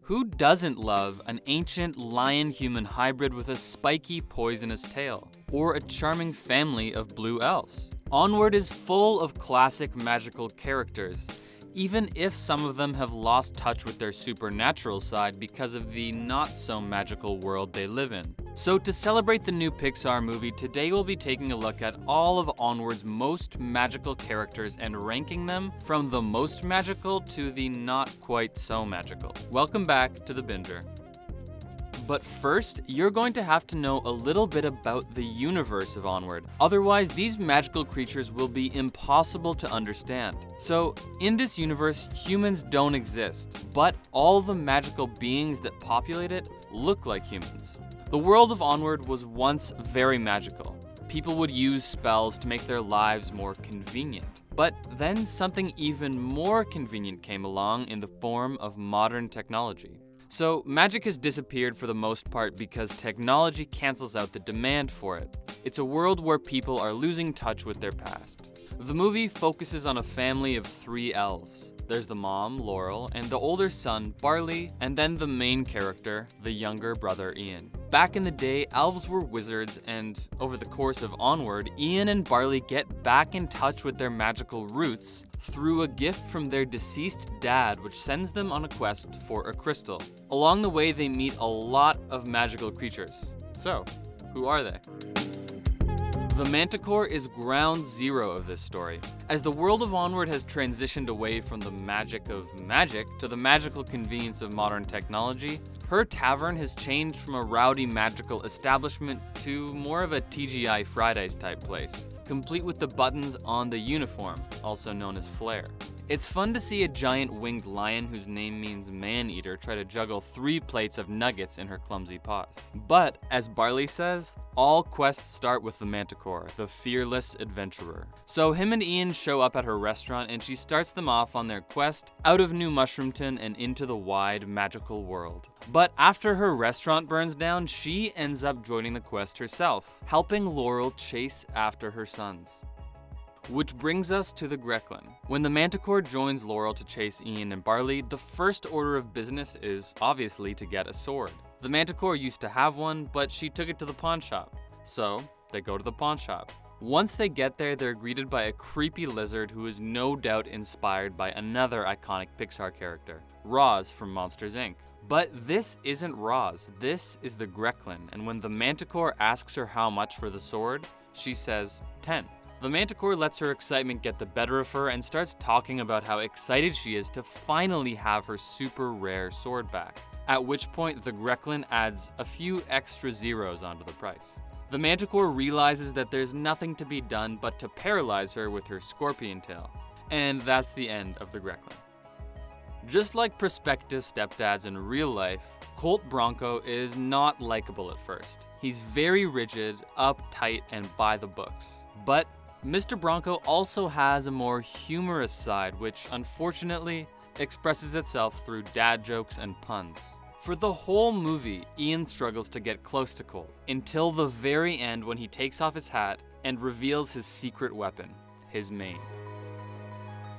Who doesn't love an ancient lion-human hybrid with a spiky, poisonous tail? Or a charming family of blue elves? Onward is full of classic magical characters, even if some of them have lost touch with their supernatural side because of the not-so-magical world they live in. So to celebrate the new Pixar movie, today we'll be taking a look at all of Onward's most magical characters and ranking them from the most magical to the not quite so magical. Welcome back to The Binger. But first, you're going to have to know a little bit about the universe of Onward. Otherwise, these magical creatures will be impossible to understand. So, in this universe, humans don't exist, but all the magical beings that populate it look like humans. The world of Onward was once very magical. People would use spells to make their lives more convenient. But then something even more convenient came along in the form of modern technology. So magic has disappeared for the most part because technology cancels out the demand for it. It's a world where people are losing touch with their past. The movie focuses on a family of 3 elves. There's the mom, Laurel, and the older son, Barley, and then the main character, the younger brother, Ian. Back in the day, elves were wizards, and over the course of Onward, Ian and Barley get back in touch with their magical roots through a gift from their deceased dad, which sends them on a quest for a crystal. Along the way, they meet a lot of magical creatures. So, who are they? The Manticore is ground zero of this story. As the world of Onward has transitioned away from the magic of magic to the magical convenience of modern technology, her tavern has changed from a rowdy magical establishment to more of a TGI Fridays type place, complete with the buttons on the uniform, also known as flair. It's fun to see a giant winged lion whose name means man-eater try to juggle 3 plates of nuggets in her clumsy paws. But, as Barley says, all quests start with the Manticore, the fearless adventurer. So him and Ian show up at her restaurant and she starts them off on their quest out of New Mushroomton and into the wide magical world. But after her restaurant burns down, she ends up joining the quest herself, helping Laurel chase after her sons. Which brings us to the Greclin. When the Manticore joins Laurel to chase Ian and Barley, the first order of business is obviously to get a sword. The Manticore used to have one, but she took it to the pawn shop. So, they go to the pawn shop. Once they get there, they're greeted by a creepy lizard who is no doubt inspired by another iconic Pixar character, Roz from Monsters, Inc. But this isn't Roz, this is the Greclin, and when the Manticore asks her how much for the sword, she says 10. The Manticore lets her excitement get the better of her and starts talking about how excited she is to finally have her super rare sword back. At which point, the Greclin adds a few extra zeros onto the price. The Manticore realizes that there's nothing to be done but to paralyze her with her scorpion tail. And that's the end of the Greclin. Just like prospective stepdads in real life, Colt Bronco is not likable at first. He's very rigid, uptight, and by the books. But Mr. Bronco also has a more humorous side, which unfortunately expresses itself through dad jokes and puns. For the whole movie, Ian struggles to get close to Colt, until the very end when he takes off his hat and reveals his secret weapon, his mane.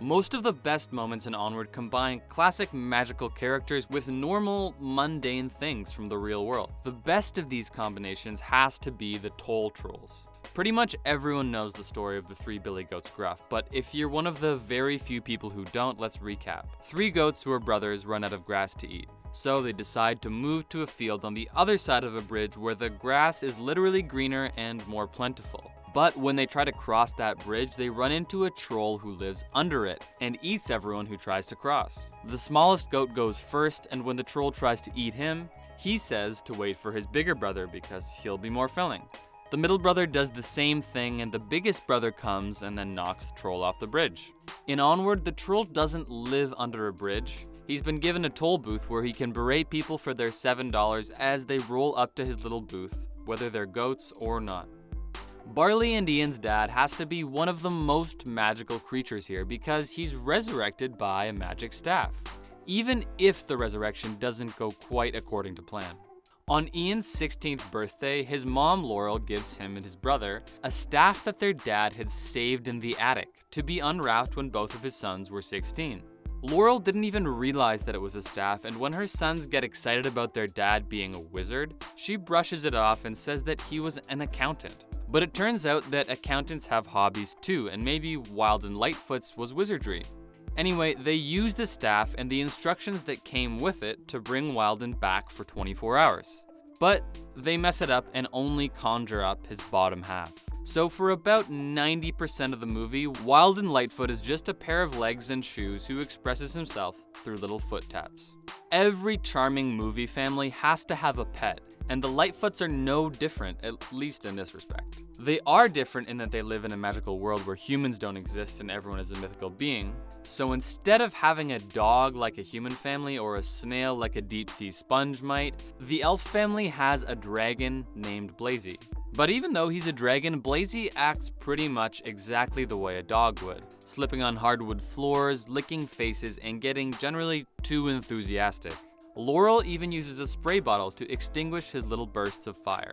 Most of the best moments in Onward combine classic magical characters with normal, mundane things from the real world. The best of these combinations has to be the Toll Trolls. Pretty much everyone knows the story of the 3 Billy Goats Gruff, but if you're one of the very few people who don't, let's recap. 3 goats who are brothers run out of grass to eat. So they decide to move to a field on the other side of a bridge where the grass is literally greener and more plentiful. But when they try to cross that bridge, they run into a troll who lives under it and eats everyone who tries to cross. The smallest goat goes first, and when the troll tries to eat him, he says to wait for his bigger brother because he'll be more filling. The middle brother does the same thing, and the biggest brother comes and then knocks the troll off the bridge. In Onward, the troll doesn't live under a bridge. He's been given a toll booth where he can berate people for their $7 as they roll up to his little booth, whether they're goats or not. Barley and Ian's dad has to be one of the most magical creatures here because he's resurrected by a magic staff, even if the resurrection doesn't go quite according to plan. On Ian's 16th birthday, his mom Laurel gives him and his brother a staff that their dad had saved in the attic to be unwrapped when both of his sons were 16. Laurel didn't even realize that it was a staff, and when her sons get excited about their dad being a wizard, she brushes it off and says that he was an accountant. But it turns out that accountants have hobbies too, and maybe Wilden Lightfoot's was wizardry. Anyway, they use the staff and the instructions that came with it to bring Wilden back for 24 hours. But they mess it up and only conjure up his bottom half. So for about 90% of the movie, Wilden Lightfoot is just a pair of legs and shoes who expresses himself through little foot taps. Every charming movie family has to have a pet, and the Lightfoots are no different, at least in this respect. They are different in that they live in a magical world where humans don't exist and everyone is a mythical being. So instead of having a dog like a human family or a snail like a deep-sea sponge might, the elf family has a dragon named Blazy. But even though he's a dragon, Blazy acts pretty much exactly the way a dog would, slipping on hardwood floors, licking faces, and getting generally too enthusiastic. Laurel even uses a spray bottle to extinguish his little bursts of fire.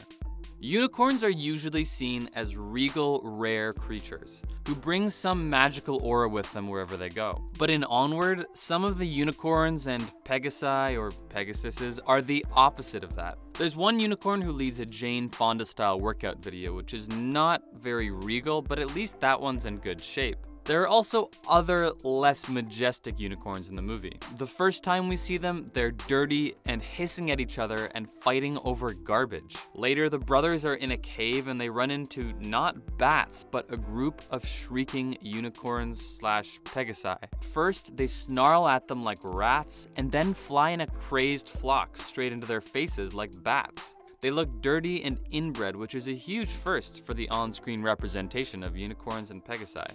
Unicorns are usually seen as regal, rare creatures who bring some magical aura with them wherever they go. But in Onward, some of the unicorns and Pegasi or Pegasuses are the opposite of that. There's one unicorn who leads a Jane Fonda style workout video, which is not very regal, but at least that one's in good shape. There are also other, less majestic unicorns in the movie. The first time we see them, they're dirty and hissing at each other and fighting over garbage. Later, the brothers are in a cave and they run into not bats, but a group of shrieking unicorns / Pegasi. First, they snarl at them like rats and then fly in a crazed flock straight into their faces like bats. They look dirty and inbred, which is a huge first for the on-screen representation of unicorns and Pegasi.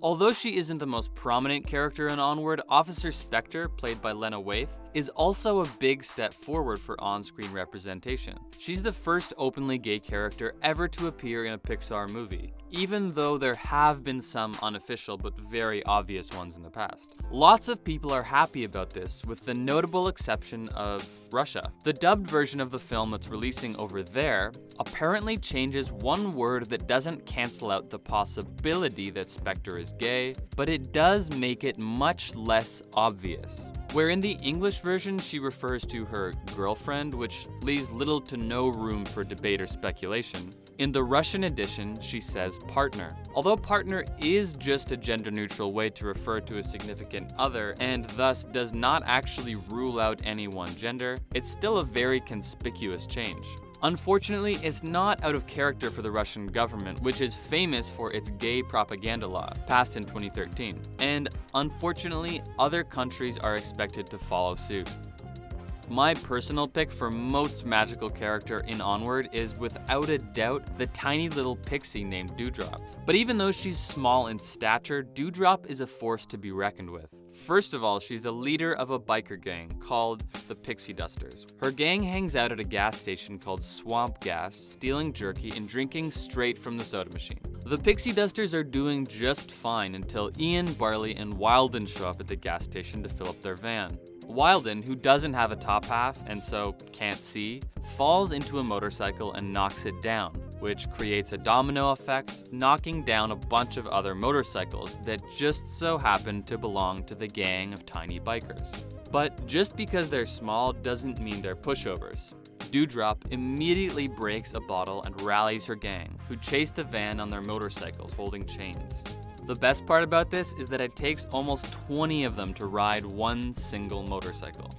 Although she isn't the most prominent character in Onward, Officer Spectre, played by Lena Waithe, is also a big step forward for on-screen representation. She's the first openly gay character ever to appear in a Pixar movie, even though there have been some unofficial but very obvious ones in the past. Lots of people are happy about this, with the notable exception of Russia. The dubbed version of the film that's releasing over there apparently changes one word that doesn't cancel out the possibility that Spectre is gay, but it does make it much less obvious. Where in the English version she refers to her girlfriend, which leaves little to no room for debate or speculation. In the Russian edition, she says partner. Although partner is just a gender-neutral way to refer to a significant other and thus does not actually rule out any one gender, it's still a very conspicuous change. Unfortunately, it's not out of character for the Russian government, which is famous for its gay propaganda law, passed in 2013. And unfortunately, other countries are expected to follow suit. My personal pick for most magical character in Onward is without a doubt the tiny little pixie named Dewdrop. But even though she's small in stature, Dewdrop is a force to be reckoned with. First of all, she's the leader of a biker gang called the Pixie Dusters. Her gang hangs out at a gas station called Swamp Gas, stealing jerky and drinking straight from the soda machine. The Pixie Dusters are doing just fine until Ian, Barley, and Wilden show up at the gas station to fill up their van. Wilden, who doesn't have a top half and so can't see, falls into a motorcycle and knocks it down, which creates a domino effect, knocking down a bunch of other motorcycles that just so happen to belong to the gang of tiny bikers. But just because they're small doesn't mean they're pushovers. Dewdrop immediately breaks a bottle and rallies her gang, who chase the van on their motorcycles holding chains. The best part about this is that it takes almost 20 of them to ride one single motorcycle.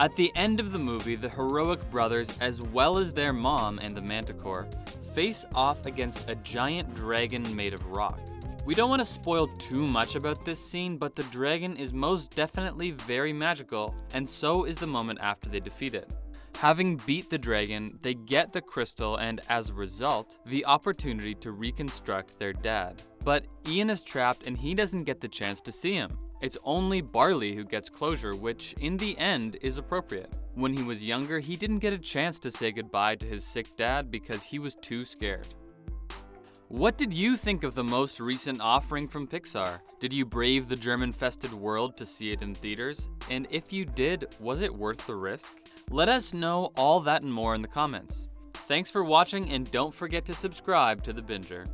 At the end of the movie, the heroic brothers, as well as their mom and the Manticore, face off against a giant dragon made of rock. We don't want to spoil too much about this scene, but the dragon is most definitely very magical, and so is the moment after they defeat it. Having beat the dragon, they get the crystal and, as a result, the opportunity to reconstruct their dad. But Ian is trapped and he doesn't get the chance to see him. It's only Barley who gets closure, which in the end is appropriate. When he was younger, he didn't get a chance to say goodbye to his sick dad because he was too scared. What did you think of the most recent offering from Pixar? Did you brave the German-fested world to see it in theaters? And if you did, was it worth the risk? Let us know all that and more in the comments. Thanks for watching, and don't forget to subscribe to The Binger.